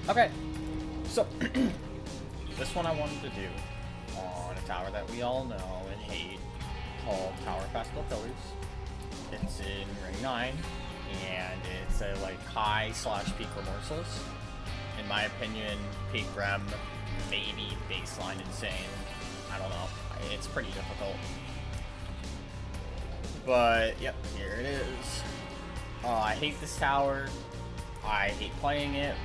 Okay, so this one I wanted to do on a tower that we all know and hate called Tower Pastel Pillars. It's in Ring 9, and it's a like high / peak Remorseless. In my opinion, peak Rem, maybe baseline insane. I don't know. It's pretty difficult. But yep, here it is. I hate this tower. I hate playing it,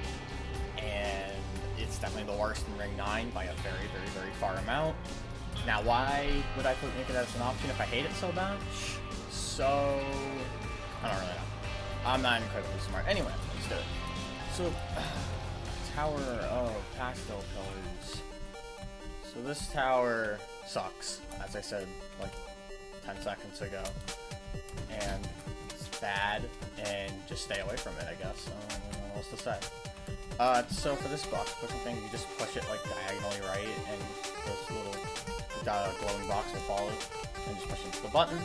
and it's definitely the worst in Ring 9 by a very, very, very far amount. Now, why would I make it as an option if I hate it so much? So, I don't really know. I'm not incredibly smart. Anyway, let's do it. So, Tower of Pastel Pillars. So this tower sucks, as I said like 10 seconds ago. And it's bad, and just stay away from it, I guess. I don't know what else to say. So for this box pushing thing, you just push it like diagonally right, and this little glowing box will follow, and just push into the button.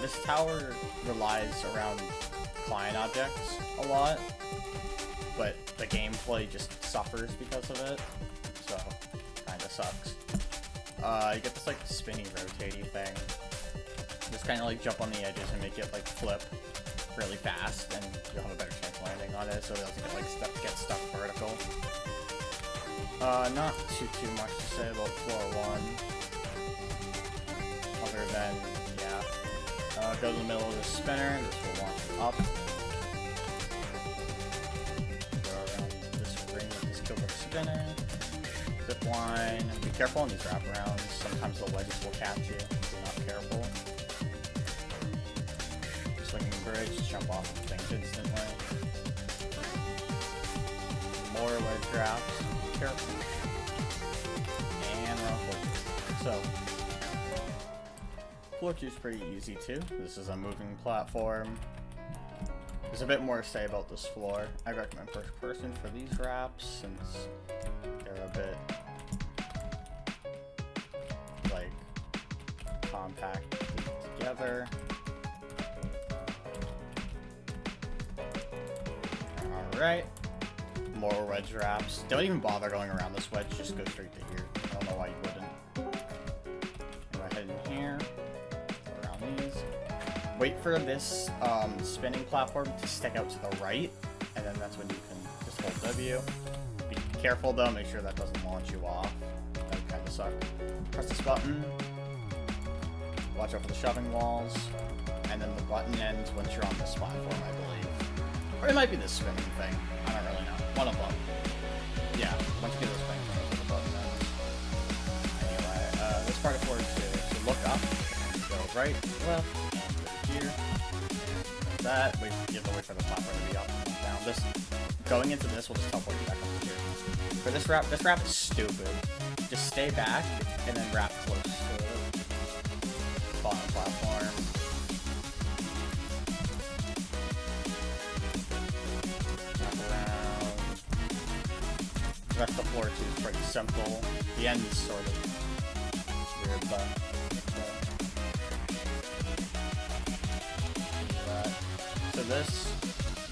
This tower relies around client objects a lot, but the gameplay just suffers because of it, so kinda sucks. You get this like spinny, rotatey thing. Just kind of like jump on the edges and make it like flip really fast, and you'll have a better chance of landing on it, so it doesn't get stuck vertical. Not too much to say about floor 1, other than, yeah, go to the middle of the spinner, this will launch it up. Go around this ring with this killer spinner, zip line, be careful on these wraparounds, sometimes the wedges will catch you if you're not careful. Swinging bridge, jump off of things instantly. More wedge drops, careful. And round 4. So, floor 2 is pretty easy too. This is a moving platform. There's a bit more to say about this floor. I recommend first person for these wraps since they're a bit like compact together. Alright, more wedge wraps. Don't even bother going around this wedge, just go straight to here. I don't know why you wouldn't. Go ahead in here, go around these. Wait for this spinning platform to stick out to the right, and then that's when you can just hold W. Be careful though, make sure that doesn't launch you off. That would kind of suck. Press this button. Watch out for the shoving walls. And then the button ends once you're on this platform, I believe. Or it might be this spinning thing. I don't really know. One of them. Yeah, once you get this thing, that's where the button ends. Anyway, this part of floor 2. So look up, and go right, left, and go here. And that. Wait, you have to wait for the platform to be up and down. This, going into this will just teleport you back up here. For this wrap is stupid. Just stay back, and then wrap close to the bottom platform. The rest of floor 2 is pretty simple. The end is sort of weird, but so this,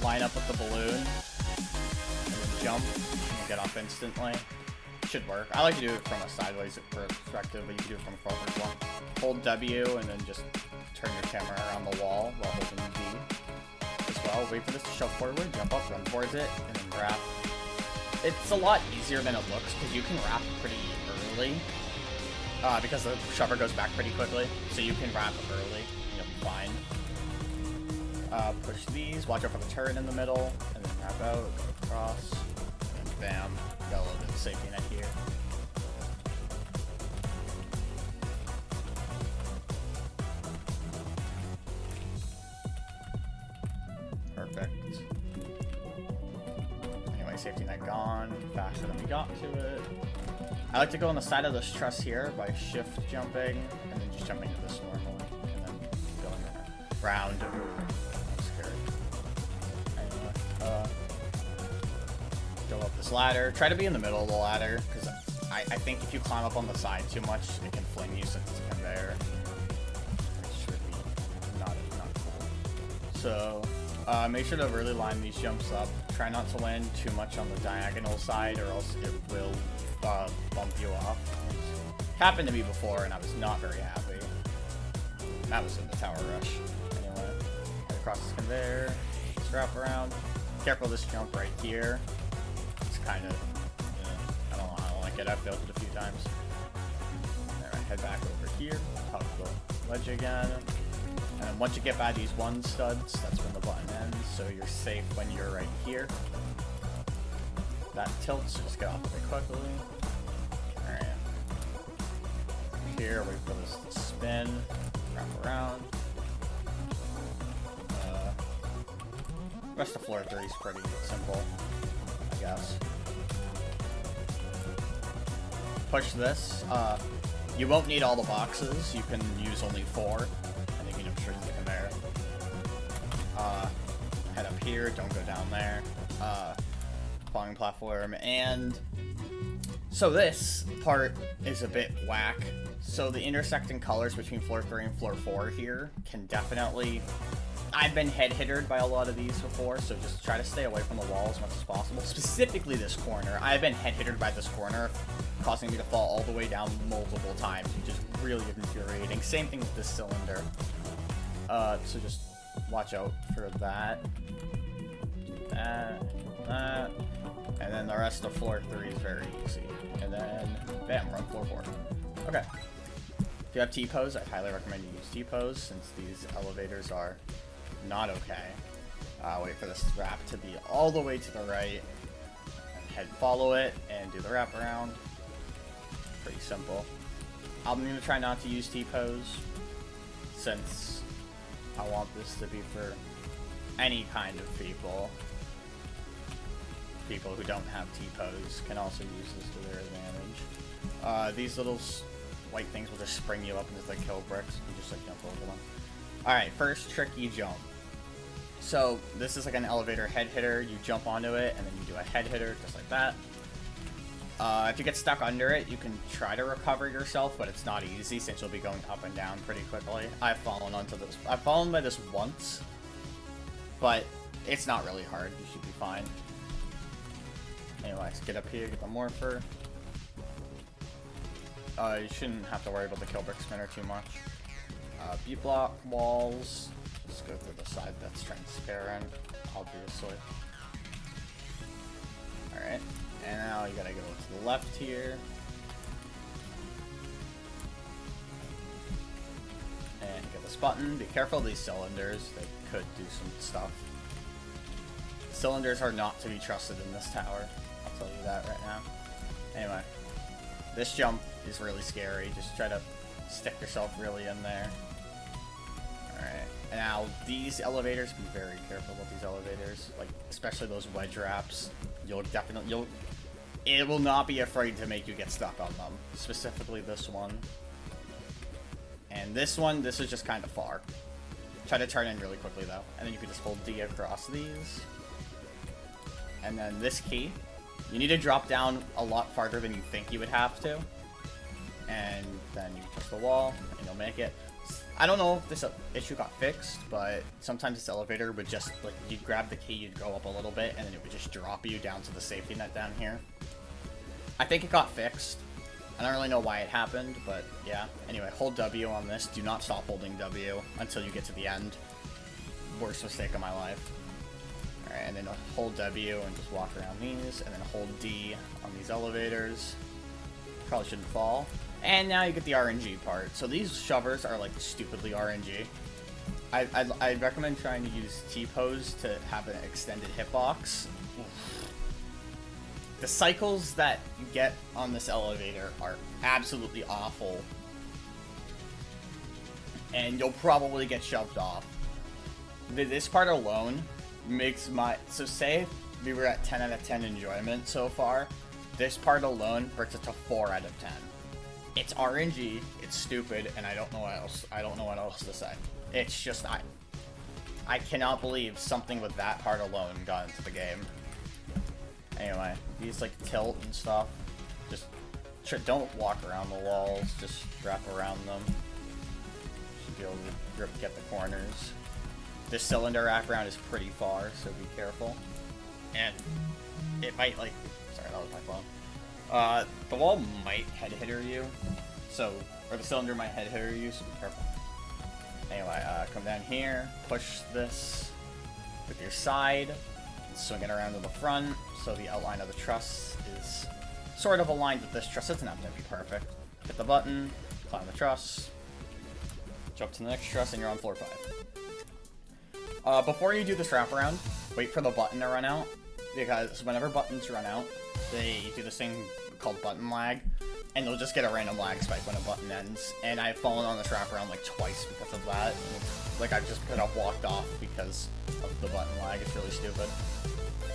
line up with the balloon, and then jump, and you get off instantly. Should work. I like to do it from a sideways perspective, but you can do it from a forward one. Hold W, and then just turn your camera around the wall while holding D as well. Wait for this to shove forward, jump up, run towards it, and then wrap. It's a lot easier than it looks, because you can wrap pretty early, because the shover goes back pretty quickly, so you can wrap early, and you'll be fine. Push these, watch out for the turret in the middle, and then wrap out, across, and bam, got a little bit of safety net here. Perfect. Safety net gone, faster than we got to it. I like to go on the side of this truss here by shift jumping, and then just jumping to this normally, and then going around. That's scary. Anyway, go up this ladder. Try to be in the middle of the ladder, because I think if you climb up on the side too much, it can fling you since it's a conveyor. It should be not cool. So, Make sure to really line these jumps up. Try not to land too much on the diagonal side, or else it will bump you off. It's happened to me before, and I was not very happy. That was in the tower rush. Anyway, head across this conveyor, just wrap around. Careful this jump right here. It's kind of, I don't know, I don't like it. I've failed it a few times. Alright, head back over here, hug the ledge again. And once you get by these one studs, that's when the button ends, so you're safe when you're right here. That tilts, so just get off of it quickly. Alright. Here, wait for this to spin, wrap around. Rest of floor 3 is pretty simple, I guess. Push this. You won't need all the boxes, you can use only 4. The conveyor. Head up here, don't go down there. Falling platform, and so this part is a bit whack. So the intersecting colors between floor 3 and floor 4 here can definitely... I've been head-hittered by a lot of these before, so just try to stay away from the wall as much as possible. Specifically this corner. I've been head-hittered by this corner, causing me to fall all the way down multiple times, which is really infuriating. Same thing with this cylinder. So just watch out for that. That. And then the rest of floor 3 is very easy. And then, bam, we're on floor 4. Okay. If you have T-pose, I highly recommend you use T-pose, since these elevators are not okay. Wait for this wrap to be all the way to the right. And head follow it, and do the wraparound. Pretty simple. I'm going to try not to use T-pose, since I want this to be for any kind of people. People who don't have T-pose can also use this to their advantage. These little white things will just spring you up into the kill bricks. You just like jump over them. Alright, first tricky jump. So this is like an elevator head hitter. You jump onto it and then you do a head hitter just like that. If you get stuck under it, you can try to recover yourself, but it's not easy since you'll be going up and down pretty quickly. I've fallen onto this. I've fallen by this once, but it's not really hard. You should be fine. Anyway, let's get up here, get the morpher. You shouldn't have to worry about the kill brick spinner too much. B-block walls. Just go through the side that's transparent, obviously. Alright. And now you gotta go to the left here. And get this button. Be careful of these cylinders. They could do some stuff. Cylinders are not to be trusted in this tower. I'll tell you that right now. Anyway. This jump is really scary. Just try to stick yourself really in there. Alright. And now these elevators, be very careful with these elevators. Like, especially those wedge wraps. It will not be afraid to make you get stuck on them. Specifically this one. And this one, this is just kind of far. Try to turn in really quickly though. And then you can just hold D across these. And then this key. You need to drop down a lot farther than you think you would have to. And then you touch the wall, and you'll make it. I don't know if this issue got fixed, but sometimes this elevator would just, like, you'd grab the key, you'd go up a little bit, and then it would just drop you down to the safety net down here. I think it got fixed. I don't really know why it happened, but yeah. Anyway, hold W on this. Do not stop holding W until you get to the end. Worst mistake of my life. Alright, and then hold W and just walk around these, and then hold D on these elevators. Probably shouldn't fall. And now you get the RNG part. So these shovers are like stupidly RNG. I recommend trying to use T-pose to have an extended hitbox. The cycles that you get on this elevator are absolutely awful. And you'll probably get shoved off. This part alone makes my... So say we were at 10 out of 10 enjoyment so far. This part alone brings it to 4 out of 10. It's RNG, it's stupid, and I don't know what else to say. It's just I cannot believe something with that part alone got into the game. Anyway, these like tilt and stuff. Just don't walk around the walls, just wrap around them. Should be able to get the corners. this cylinder wraparound is pretty far, so be careful. And it might, like, sorry, that was my phone. The wall might head hitter you, so, or the cylinder might head hitter you, so be careful. Anyway, come down here, push this with your side, and swing it around to the front, so the outline of the truss is sort of aligned with this truss. It's not going to be perfect. Hit the button, climb the truss, jump to the next truss, and you're on floor 5. Before you do this wraparound, wait for the button to run out, because whenever buttons run out, they do this thing called button lag, and they'll just get a random lag spike when a button ends, and I've fallen on this wraparound like twice because of that. Like, I've just kind of walked off because of the button lag. It's really stupid.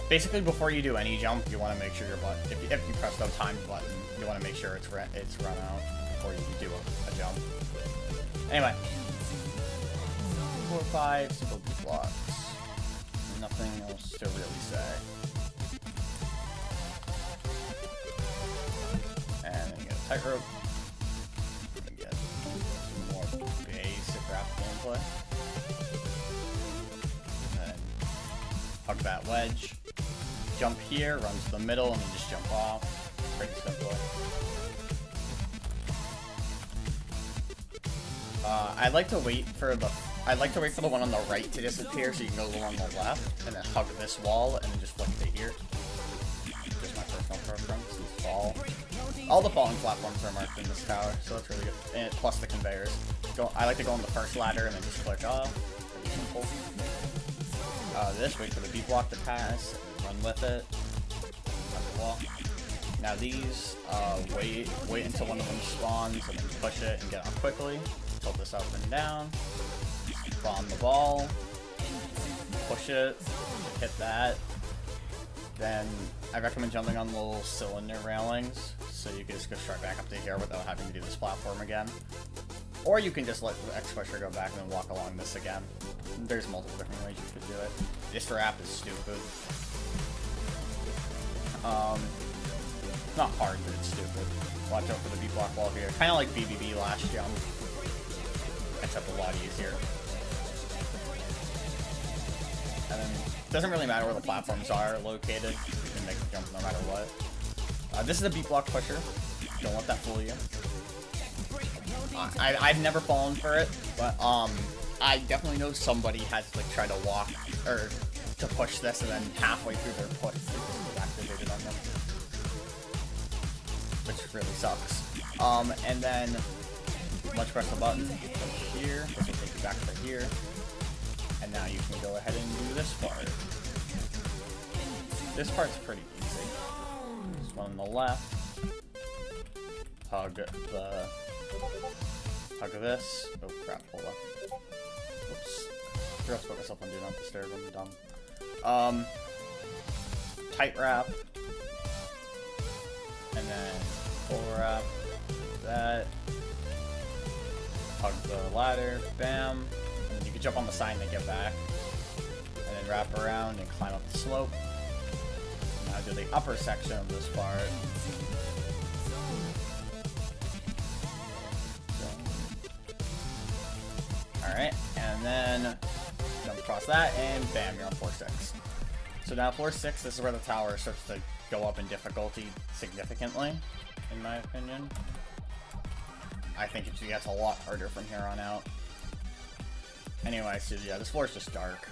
Basically, before you do any jump, you want to make sure your button, if you press the timed button, you want to make sure it's run out before you do a jump. Anyway, 4 or 5 simple deep blocks. Nothing else to really say. And then you get a tightrope. And get some more basic wrap gameplay. And then hug that wedge. Jump here, run to the middle, and then just jump off. Pretty simple. I'd like to wait for the one on the right to disappear, so you can go along the left, and then hug this wall, and then just flick it here. Just my personal preference. This fall. All the falling platforms are marked in this tower, so that's really good. And plus the conveyors. I like to go on the first ladder and then just click off. Pretty simple. This, wait for the B block to pass, and run with it. Hug the wall. Now these, wait until one of them spawns, and then push it and get off quickly. Tilt this up and down. Bomb the ball. Push it. Hit that. Then I recommend jumping on the little cylinder railings, so you can just go straight back up to here without having to do this platform again. Or you can just let the X pusher go back and then walk along this again. There's multiple different ways you could do it. This wrap is stupid. Not hard, but it's stupid. Watch out for the B block wall here. Kind of like BBB last jump, except a lot easier. And then it doesn't really matter where the platforms are located. You can make the jump no matter what. This is a B block pusher. Don't let that fool you. I've never fallen for it, but I definitely know somebody has like tried to walk or to push this, and then halfway through their push, it just activated on them, which really sucks. And then once you press the button, go here. This will take you back to here, and now you can go ahead and do this part. This part's pretty easy. This one on the left. Hug this. Oh crap, hold on. Whoops. I forgot to put myself on Do Not Disturb, I'm dumb. Tight wrap. And then full wrap. That. Hug the ladder. Bam. And then you can jump on the side and then get back. And then wrap around and climb up the slope. Now do the upper section of this part. Alright, and then jump across that, and bam, you're on floor 6. So now floor 6, this is where the tower starts to go up in difficulty significantly, in my opinion. I think it gets a lot harder from here on out. Anyway, so yeah, this floor is just dark.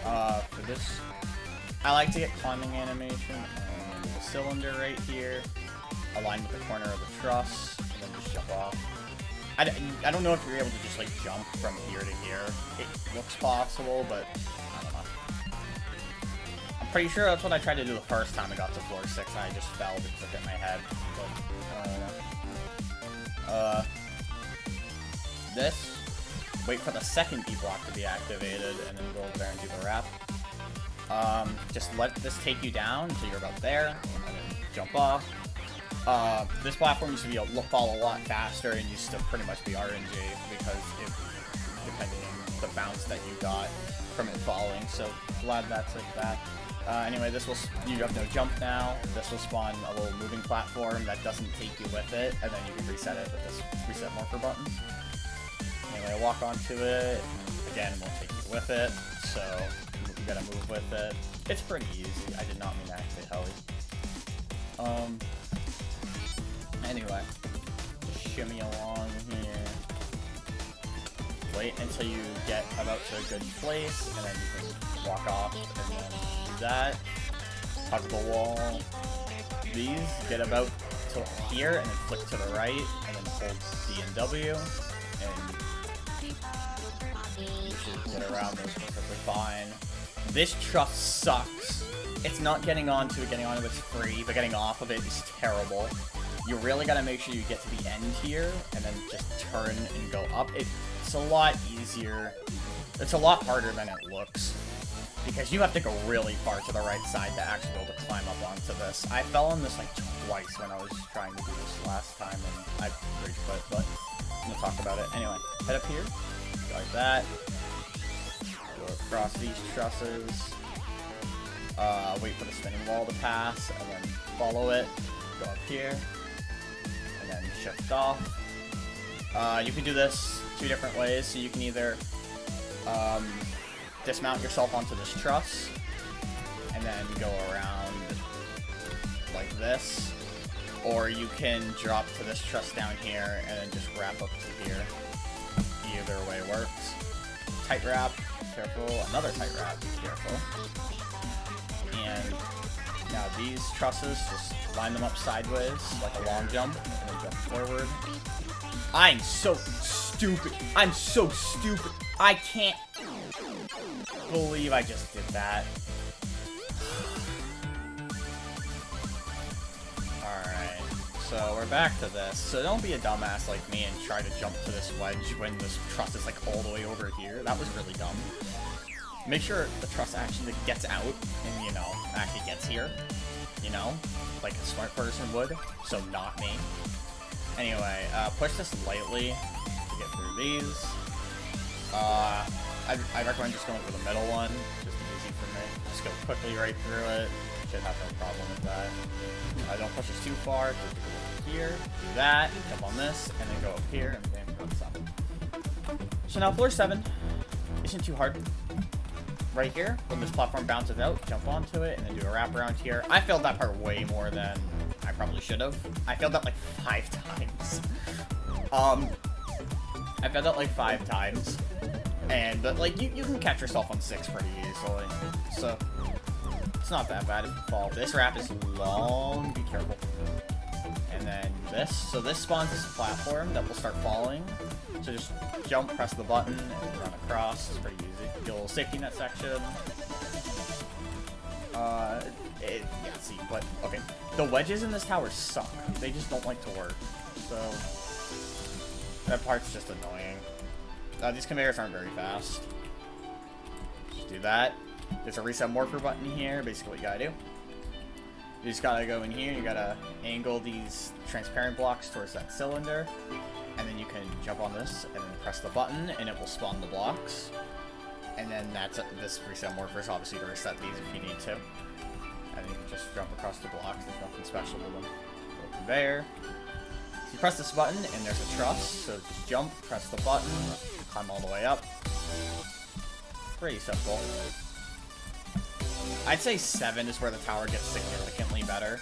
For this, I like to get climbing animation on the cylinder right here, aligned with the corner of the truss, and then just jump off. I don't know if you're able to just like jump from here to here. It looks possible, but I don't know. I'm pretty sure that's what I tried to do the first time I got to floor 6, and I just fell because it hit my head. But I don't know. This, wait for the second B block to be activated, and then go over there and do the wrap. Just let this take you down until you're about there, and then jump off. This platform used to fall a lot faster and used to pretty much be RNG because depending on the bounce that you got from it falling, so glad that's like that. Anyway, you have no jump now. This will spawn a little moving platform that doesn't take you with it, and then you can reset it with this reset marker button. Anyway, walk onto it, again will take you with it, so you gotta move with it. It's pretty easy. I did not mean to actually tell you. Anyway, just shimmy along here. Wait until you get about to a good place, and then you can walk off, and then do that. Hug the wall. These get about to here, and then flick to the right, and then hold D and W, and you should get around those perfectly fine. This truss sucks. It's not getting onto it, getting onto it's free, but getting off of it is terrible. You really gotta make sure you get to the end here, and then just turn and go up. It's a lot easier. It's a lot harder than it looks, because you have to go really far to the right side to actually be able to climb up onto this. I fell on this like twice when I was trying to do this last time, and I rage quit, but I'm gonna talk about it. Anyway, head up here, go like that, go across these trusses, wait for the spinning wall to pass, and then follow it, go up here, and then shift off. You can do this 2 different ways, so you can either dismount yourself onto this truss, and then go around like this, or you can drop to this truss down here, and then just wrap up to here. Either way works. Tight wrap, careful, another tight wrap, careful. And now these trusses, just line them up sideways, like a long jump, and then jump forward. I'm so stupid. I'm so stupid. I can't believe I just did that. Alright, so we're back to this. So don't be a dumbass like me and try to jump to this wedge when this truss is like all the way over here. That was really dumb. Make sure the truss actually gets out and, you know, actually gets here. You know, like a smart person would. So not me. Anyway, push this lightly to get through these. I recommend just going for the middle one, just easy for me. Just go quickly right through it. Should have no problem with that. Don't push this too far. Just go here, do that, jump on this, and then go up here and bam, go to 7. So now floor 7 isn't too hard. Right here, when this platform bounces out, jump onto it, and then do a wrap around here. I failed that part way more than I probably should have. I failed that like 5 times. I failed that like 5 times. And, but like, you can catch yourself on 6 pretty easily. So, it's not that bad if you fall. This wrap is long, be careful. And then this. So this spawns this platform that will start falling. So just jump, press the button, and run across. It's pretty easy. Get a little safety net section. Yeah, see, but, okay. The wedges in this tower suck. They just don't like to work. So, that part's just annoying. These conveyors aren't very fast. Just do that. There's a reset morpher button here. Basically what you gotta do. You just gotta go in here, you gotta angle these transparent blocks towards that cylinder. And then you can jump on this and then press the button and it will spawn the blocks. And then that's this reset morpher is obviously to reset these if you need to. And you can just jump across the blocks, there's nothing special to them. Go conveyor. You press this button and there's a truss, so just jump, press the button, climb all the way up. Pretty simple. I'd say 7 is where the tower gets significantly better.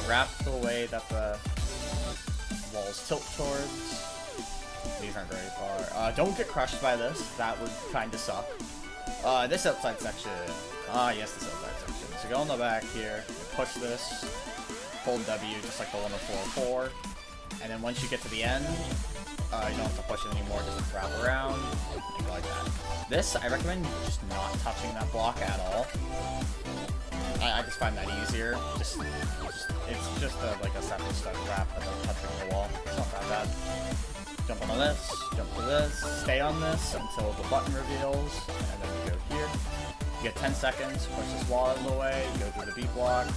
Wrap the way that the walls tilt towards. These aren't very far. Don't get crushed by this. That would kind of suck. This outside section. Yes, this outside section. So go in the back here, push this, hold W just like the one before 4. And then once you get to the end, you don't have to push it anymore, just wrap around, and go like that. This, I recommend just not touching that block at all. I just find that easier. It's just like a separate step wrap without touching the wall. It's not that bad. Jump onto this, jump to this, stay on this until the button reveals, and then you go here. You get 10 seconds, push this wall out of the way, go through the B block,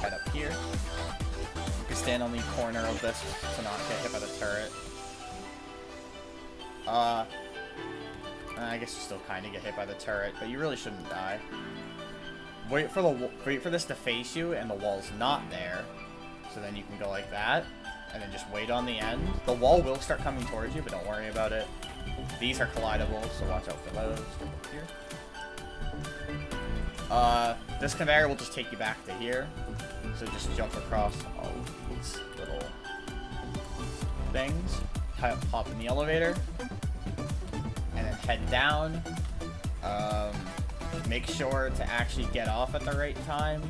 head up here. You can stand on the corner of this to not get hit by the turret. I guess you still kind of get hit by the turret, but you really shouldn't die. Wait for this to face you, and the wall's not there. So then you can go like that, and then just wait on the end. The wall will start coming towards you, but don't worry about it. These are collidable, so watch out for those. Here. This conveyor will just take you back to here. So just jump across all of these little things. Hop in the elevator. And then head down. Make sure to actually get off at the right time.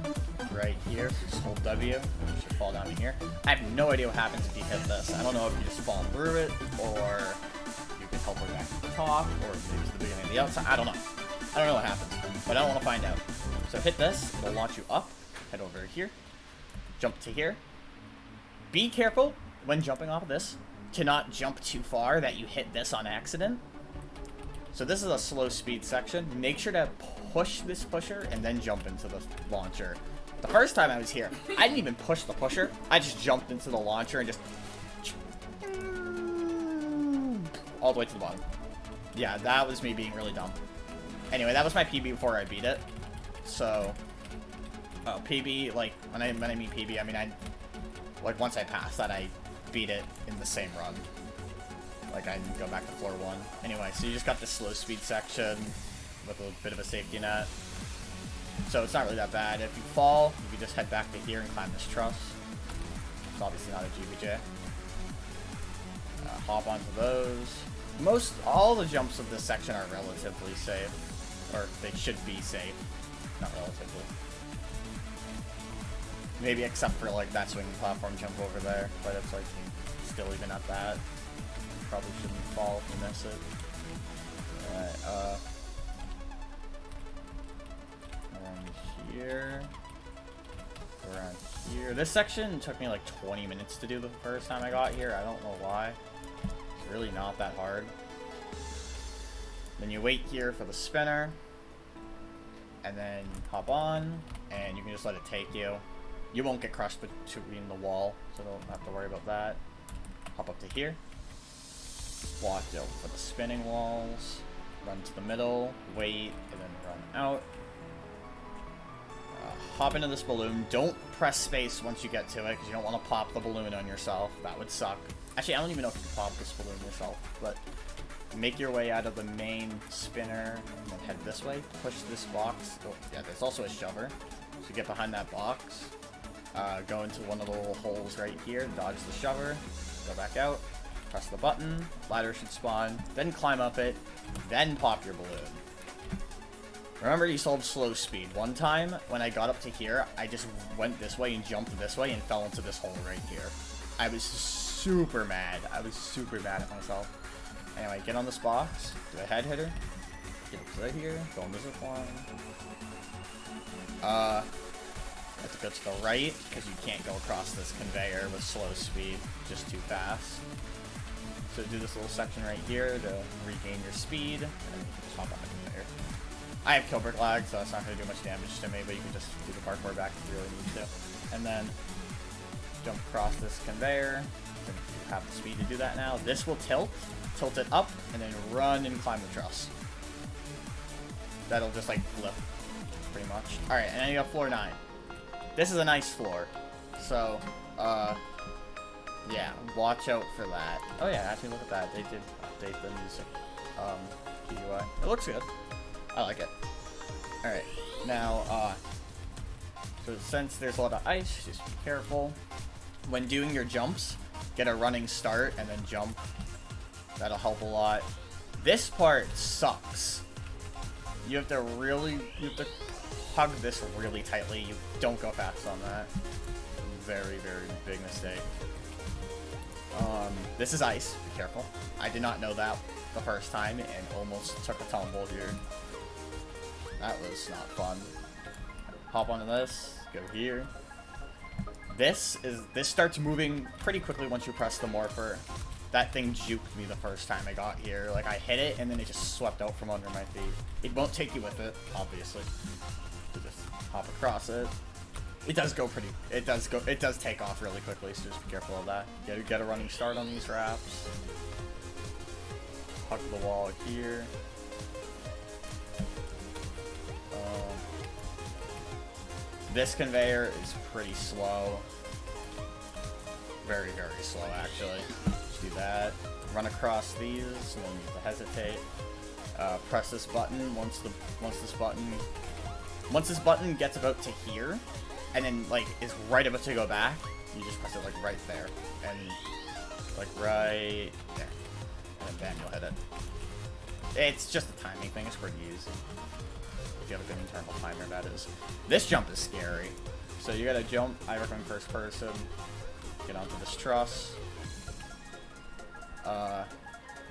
Right here. So just hold W. You should fall down in here. I have no idea what happens if you hit this. I don't know if you just fall through it, or you can teleport back to the top, or maybe to the beginning of the outside. I don't know. I don't know what happens, but I don't want to find out. So hit this. It'll launch you up. Head over here. Jump to here. Be careful when jumping off of this to not jump too far that you hit this on accident. So this is a slow speed section. Make sure to push this pusher and then jump into the launcher. The first time I was here, I didn't even push the pusher. I just jumped into the launcher and just all the way to the bottom. Yeah, that was me being really dumb. Anyway, that was my PB before I beat it. So, PB, like, when I mean PB, I mean, like, once I passed that, I beat it in the same run. Like, I didn't go back to floor 1. Anyway, so you just got this slow speed section with a bit of a safety net. So it's not really that bad. If you fall, you can just head back to here and climb this truss. It's obviously not a GBJ. Hop onto those. All the jumps of this section are relatively safe. Or they should be safe. Not relatively. Maybe except for, like, that swinging platform jump over there. But it's, like, still even at that. Probably shouldn't fall if you miss it. Alright, around here. Around here. This section took me like 20 minutes to do the first time I got here. I don't know why. It's really not that hard. Then you wait here for the spinner. And then hop on. And you can just let it take you. You won't get crushed between the wall, so don't have to worry about that. Hop up to here. Watch out for the spinning walls. Run to the middle, wait, and then run out. Hop into this balloon. Don't press space once you get to it, because you don't want to pop the balloon on yourself. That would suck. Actually, I don't even know if you can pop this balloon yourself, but make your way out of the main spinner, and then head this way. Push this box. Oh, yeah, there's also a shover. So get behind that box. Go into one of the little holes right here. Dodge the shover. Go back out. Press the button. Ladder should spawn. Then climb up it. Then pop your balloon. Remember, you still have slow speed. One time, when I got up to here, I just went this way and jumped this way and fell into this hole right here. I was super mad. I was super mad at myself. Anyway, get on this box. Do a head hitter. Get up to here. Go on the zip line. Have to go to the right, because you can't go across this conveyor with slow speed. Just too fast. So do this little section right here to regain your speed, and then you can just hop on the conveyor. I have kill brick lag, so that's not going to do much damage to me, but you can just do the parkour back if you really need to. And then jump across this conveyor. If you have the speed to do that now. This will tilt it up, and then run and climb the truss. That'll just like flip, pretty much. Alright, and then you have floor 9. This is a nice floor. So, yeah, watch out for that. Oh yeah, actually look at that. They did update the music GUI. It looks good. I like it. Alright, now, so since there's a lot of ice, just be careful. When doing your jumps, get a running start and then jump. That'll help a lot. This part sucks. You have to hug this really tightly. You don't go fast on that. Very, very big mistake. This is ice. Be careful. I did not know that the first time and almost took a tumble here. That was not fun. Hop onto this. Go here. This starts moving pretty quickly once you press the morpher. That thing juked me the first time I got here. Like, I hit it and then it just swept out from under my feet. It won't take you with it, obviously. You just hop across it. It does take off really quickly, so just be careful of that. Get a running start on these wraps. Hug the wall here. This conveyor is pretty slow. Very, very slow, actually. Just do that. run across these, and then you have to hesitate. Press this button once this button gets about to here, and then like is right about to go back. You just press it like right there, and like right there, and then bam, you'll hit it. It's just a timing thing. It's pretty easy. If you have a good internal timer, that is. This jump is scary. So you gotta jump. I recommend first person. Get onto this truss.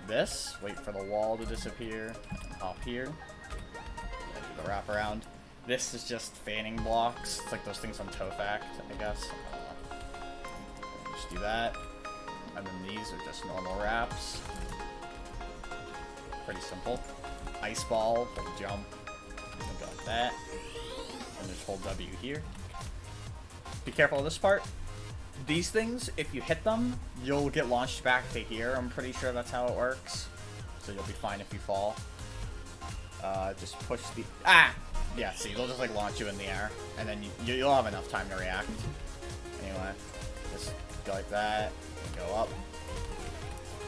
This. Wait for the wall to disappear. Hop here. Do the wraparound. This is just fanning blocks. It's like those things on JToH, I guess. Just do that. And then these are just normal wraps. Pretty simple. Ice ball, hold jump. Got that. And just hold W here. Be careful of this part. These things, if you hit them, you'll get launched back to here. I'm pretty sure that's how it works. So you'll be fine if you fall. Just push the... Ah! Yeah, see, they'll just like launch you in the air. And then you'll have enough time to react. Anyway, just go like that. Go up.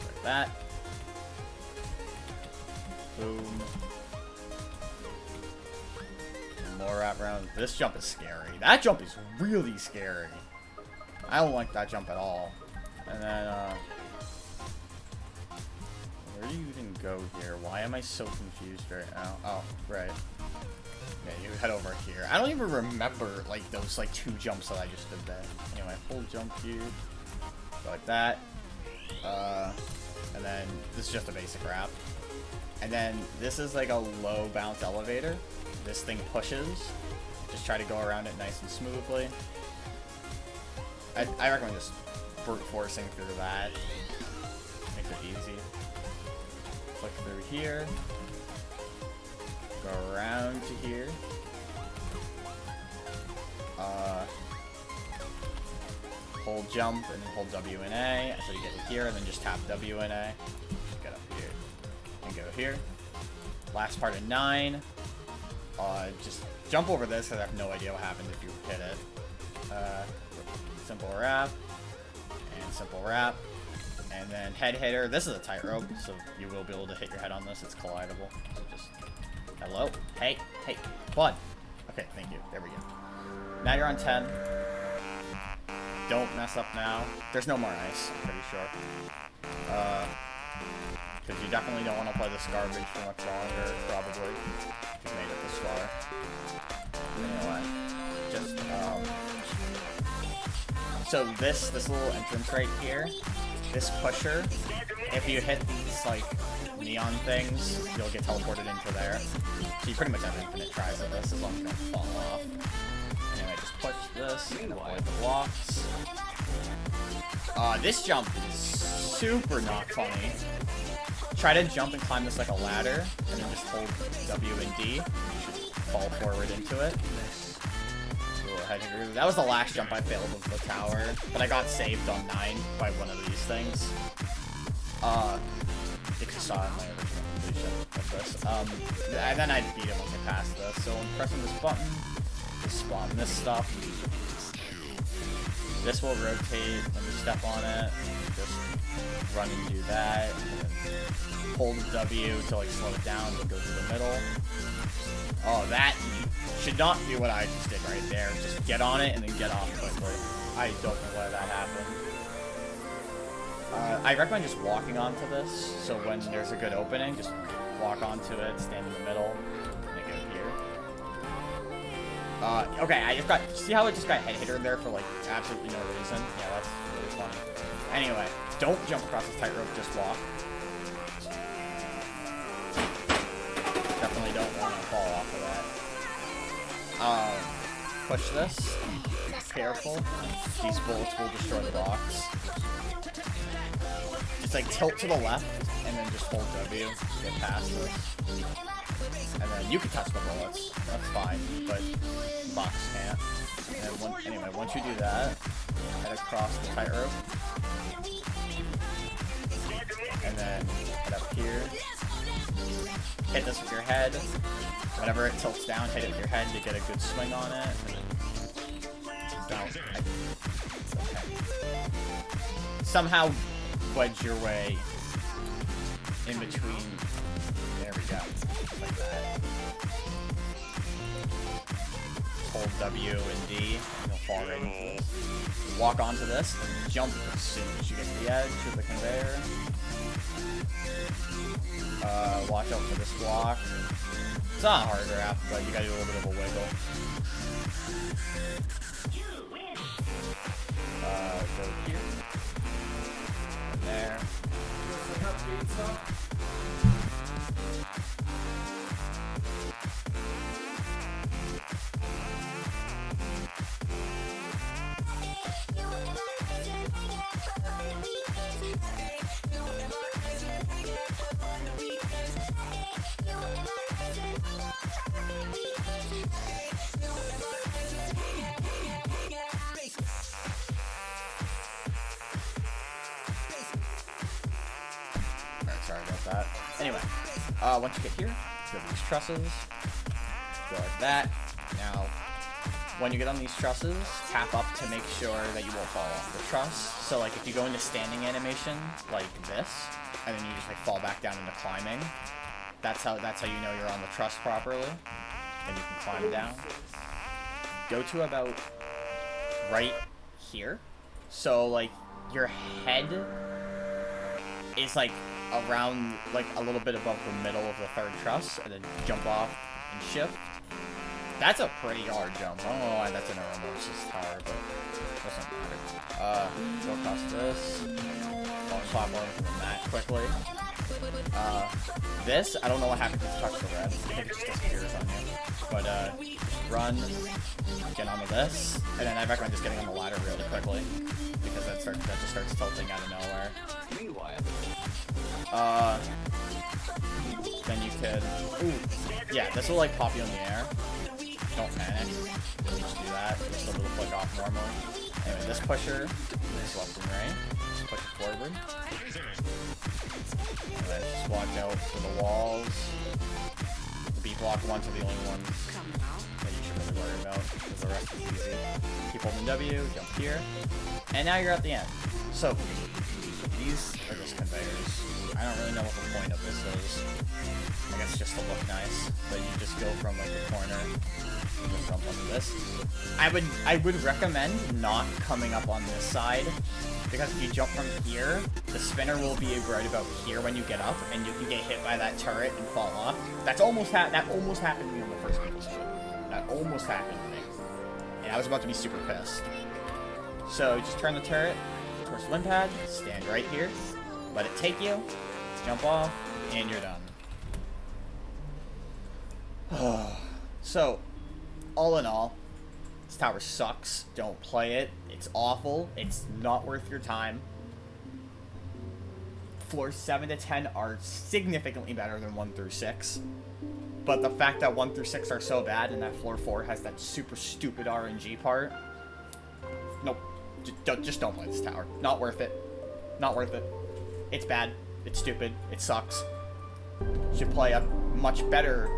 Like that. Boom. More wraparound. This jump is scary. That jump is really scary. I don't like that jump at all. And then, where do you even go here? Why am I so confused right now? Oh, right. Yeah, you head over here. I don't even remember, like, those, like, 2 jumps that I just did there. Anyway, full jump here. Go like that. And then, this is just a basic wrap. And then, this is, like, a low bounce elevator. This thing pushes. Just try to go around it nice and smoothly. I recommend just brute forcing through that. Makes it easy. Flick through here. Go around to here. Hold jump and then hold W and A until you get to here, and then just tap W and A. Just get up here and go here. Last part of 9. Just jump over this because I have no idea what happens if you hit it. Simple wrap, and simple wrap, and then head hitter. This is a tightrope, so you will be able to hit your head on this. It's collidable. So just, hello? Hey, bud. Okay, thank you. There we go. Now you're on 10. Don't mess up now. There's no more ice, I'm pretty sure. Because you definitely don't want to play this garbage for much longer, probably. If you've made it this far. Anyway, just, so this little entrance right here, this pusher, if you hit these, like, neon things, you'll get teleported into there. So you pretty much have infinite tries of this, as long as you don't fall off. Anyway, just push this, and avoid the blocks. This jump is super not funny. Try to jump and climb this like a ladder, and then just hold W and D. You should fall forward into it. That was the last jump I failed with the tower, but I got saved on 9 by one of these things. If you saw it in my original completion of this. And then I beat it once I passed this. So I'm pressing this button, just spawn this stuff. This will rotate when you step on it. Just run and do that. And then hold W to like slow it down, but go to the middle. Oh, that should not be what I just did right there. Just get on it and then get off quickly. I don't know why that happened. I recommend just walking onto this, so when there's a good opening, just walk onto it, stand in the middle, and then go here. Okay, I just got, see how it just got head hitter there for like absolutely no reason? Yeah, that's really funny. Anyway, don't jump across this tightrope, just walk. Definitely don't want to fall off of that. Push this. Careful. These bullets will destroy the blocks. Just like tilt to the left, and then just hold W to get past this. And then you can touch the bullets. That's fine, but the box can't. And anyway, once you do that, head across the tightrope. And then head up here. Hit this with your head. Whenever it tilts down, hit it with your head to get a good swing on it. Don't. Okay. Somehow wedge your way in between. There we go. Like that. Hold W and D, and you'll fall right into this. Walk onto this, and jump as soon as you get to the edge of the conveyor. Watch out for this block. It's not a hard wrap, but you gotta do a little bit of a wiggle. Go here. And there. Sorry about that. Anyway, once you get here, go to these trusses, go like that. Now, when you get on these trusses, tap up to make sure that you won't fall off the truss. So, like, if you go into standing animation, like this, and then you just, like, fall back down into climbing, that's how you know you're on the truss properly, and you can climb down. Go to about right here. So, like, your head is, like, around, like, a little bit above the middle of the third truss, and then jump off and shift. That's a pretty hard jump. I don't know why that's in a Remorseless tower, but that's not matter. Go across this. Falling platform from the mat quickly. This, I don't know what happens if you touch the red. I think it just disappears on you. But, run, get onto this, and then I recommend just getting on the ladder really quickly, because that just starts tilting out of nowhere. Then you could, yeah, this will like pop you in the air. Don't panic. You just do that. Just a little flick off normally. Anyway, this pusher is left and right. Just push it forward. And then just watch out for the walls. The B block ones are the only ones that you should really worry about, because the rest is easy. Keep holding W, jump here, and now you're at the end. So these are just conveyors. I don't really know what the point of this is. I guess just to look nice, but you just go from like the corner and just jump onto this. I would recommend not coming up on this side, because if you jump from here, the spinner will be right about here when you get up, and you can get hit by that turret and fall off. That almost happened to me on the first people's game. That almost happened to me, and I was about to be super pissed. So just turn the turret towards the wind pad, stand right here, let it take you, jump off, and you're done. So, all in all, this tower sucks. Don't play it. It's awful. It's not worth your time. Floors 7 to 10 are significantly better than 1 through 6. But the fact that 1 through 6 are so bad and that floor 4 has that super stupid RNG part, nope. Just don't play this tower. Not worth it. Not worth it. It's bad. It's stupid. It sucks. You should play a much better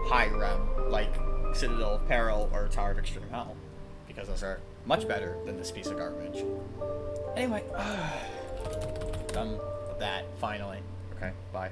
high rem, like Citadel of Peril or Tower of Extreme Hell, because those are much better than this piece of garbage. Anyway, done with that, finally. Okay, bye.